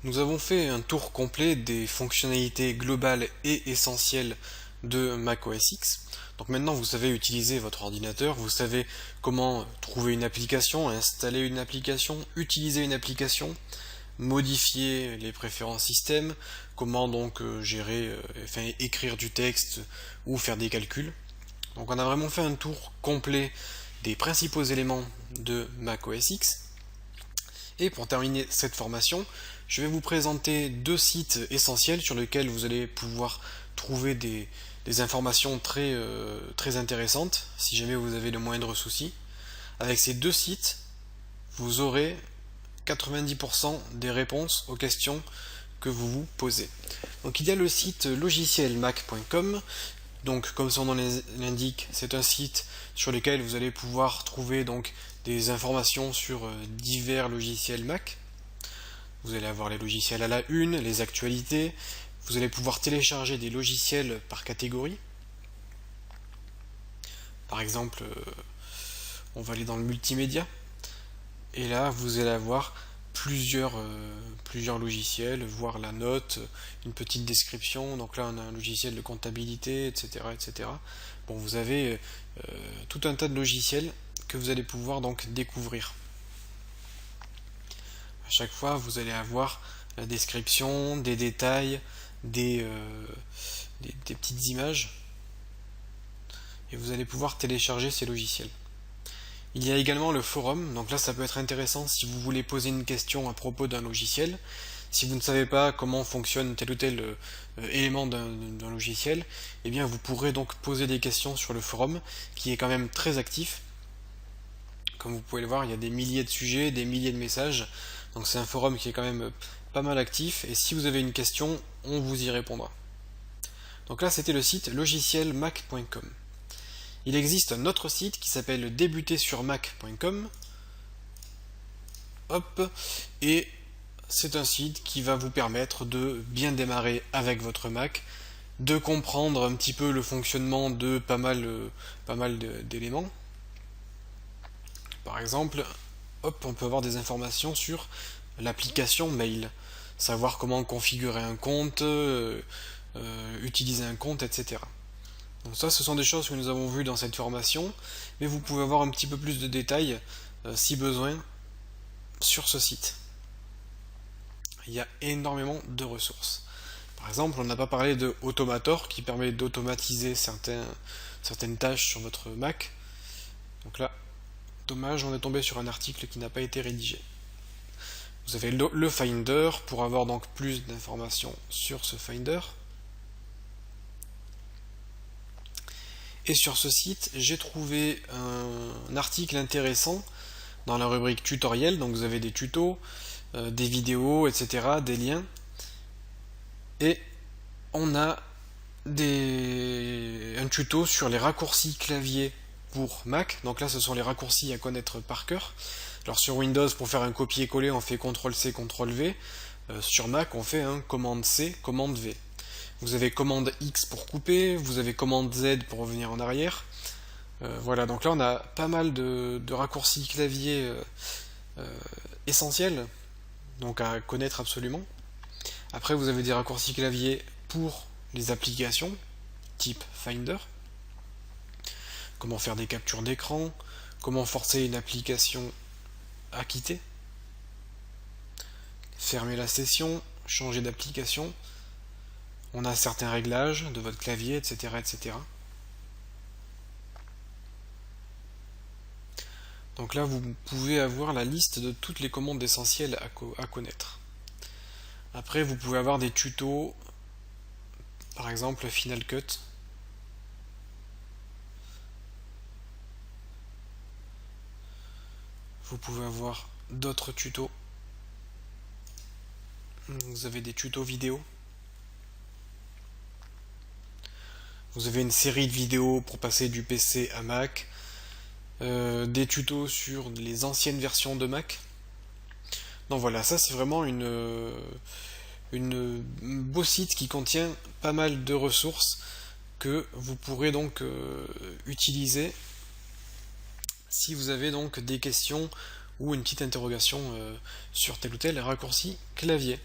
Nous avons fait un tour complet des fonctionnalités globales et essentielles de macOS X. Donc maintenant vous savez utiliser votre ordinateur, vous savez comment trouver une application, installer une application, utiliser une application, modifier les préférences système, comment donc écrire du texte ou faire des calculs. Donc on a vraiment fait un tour complet des principaux éléments de macOS X. Et pour terminer cette formation, je vais vous présenter deux sites essentiels sur lesquels vous allez pouvoir trouver des informations très intéressantes, si jamais vous avez le moindre souci. Avec ces deux sites, vous aurez 90% des réponses aux questions que vous vous posez. Donc il y a le site logicielmac.com. Donc comme son nom l'indique, c'est un site sur lequel vous allez pouvoir trouver donc des informations sur divers logiciels Mac. Vous allez avoir les logiciels à la une, les actualités, vous allez pouvoir télécharger des logiciels par catégorie. Par exemple, on va aller dans le multimédia, et là vous allez avoir plusieurs logiciels, voir la note, une petite description. Donc là on a un logiciel de comptabilité, etc. etc. Bon, vous avez tout un tas de logiciels que vous allez pouvoir donc découvrir. À chaque fois vous allez avoir la description, des détails, des petites images, et vous allez pouvoir télécharger ces logiciels. Il y a également le forum, donc là ça peut être intéressant si vous voulez poser une question à propos d'un logiciel. Si vous ne savez pas comment fonctionne tel ou tel élément d'un logiciel, eh bien vous pourrez donc poser des questions sur le forum, qui est quand même très actif. Comme vous pouvez le voir, il y a des milliers de sujets, des milliers de messages, donc c'est un forum qui est quand même pas mal actif, et si vous avez une question, on vous y répondra. Donc là c'était le site logicielmac.com. Il existe un autre site qui s'appelle débutersurmac.com. Hop, et c'est un site qui va vous permettre de bien démarrer avec votre Mac, de comprendre un petit peu le fonctionnement de pas mal d'éléments. Par exemple, hop, on peut avoir des informations sur l'application mail, savoir comment configurer un compte, utiliser un compte, etc. Donc ça, ce sont des choses que nous avons vues dans cette formation, mais vous pouvez avoir un petit peu plus de détails, si besoin, sur ce site. Il y a énormément de ressources. Par exemple, on n'a pas parlé de Automator, qui permet d'automatiser certaines tâches sur votre Mac. Donc là, dommage, on est tombé sur un article qui n'a pas été rédigé. Vous avez le Finder, pour avoir donc plus d'informations sur ce Finder. Et sur ce site, j'ai trouvé un article intéressant dans la rubrique tutoriel. Donc vous avez des tutos, des vidéos, etc., des liens. Et on a un tuto sur les raccourcis clavier pour Mac. Donc là, ce sont les raccourcis à connaître par cœur. Alors sur Windows, pour faire un copier-coller, on fait CTRL-C, CTRL-V. Sur Mac, on fait un commande-C, commande-V. Vous avez commande X pour couper, vous avez commande Z pour revenir en arrière. Voilà, donc là on a pas mal de raccourcis clavier essentiels, donc à connaître absolument. Après vous avez des raccourcis clavier pour les applications, type Finder. Comment faire des captures d'écran, comment forcer une application à quitter, fermer la session, changer d'application. On a certains réglages de votre clavier, etc., etc. Donc là, vous pouvez avoir la liste de toutes les commandes essentielles à connaître. Après, vous pouvez avoir des tutos, par exemple Final Cut. Vous pouvez avoir d'autres tutos. Vous avez des tutos vidéo. Vous avez une série de vidéos pour passer du PC à Mac, des tutos sur les anciennes versions de Mac. Donc voilà, ça c'est vraiment une beau site qui contient pas mal de ressources que vous pourrez donc utiliser si vous avez donc des questions ou une petite interrogation sur tel ou tel raccourci clavier.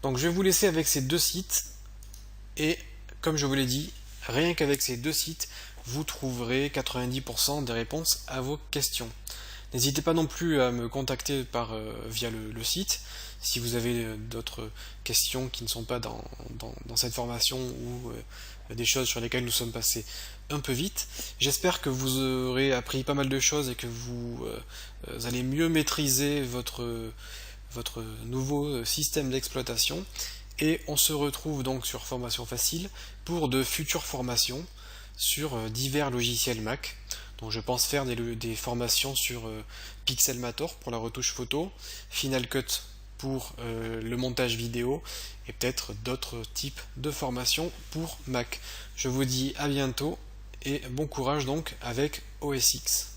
Donc je vais vous laisser avec ces deux sites, et comme je vous l'ai dit, rien qu'avec ces deux sites, vous trouverez 90% des réponses à vos questions. N'hésitez pas non plus à me contacter via le site si vous avez d'autres questions qui ne sont pas dans cette formation, ou des choses sur lesquelles nous sommes passés un peu vite. J'espère que vous aurez appris pas mal de choses et que vous allez mieux maîtriser votre nouveau système d'exploitation. Et on se retrouve donc sur Formation Facile pour de futures formations sur divers logiciels Mac. Donc je pense faire des formations sur Pixelmator pour la retouche photo, Final Cut pour le montage vidéo, et peut-être d'autres types de formations pour Mac. Je vous dis à bientôt et bon courage donc avec OS X.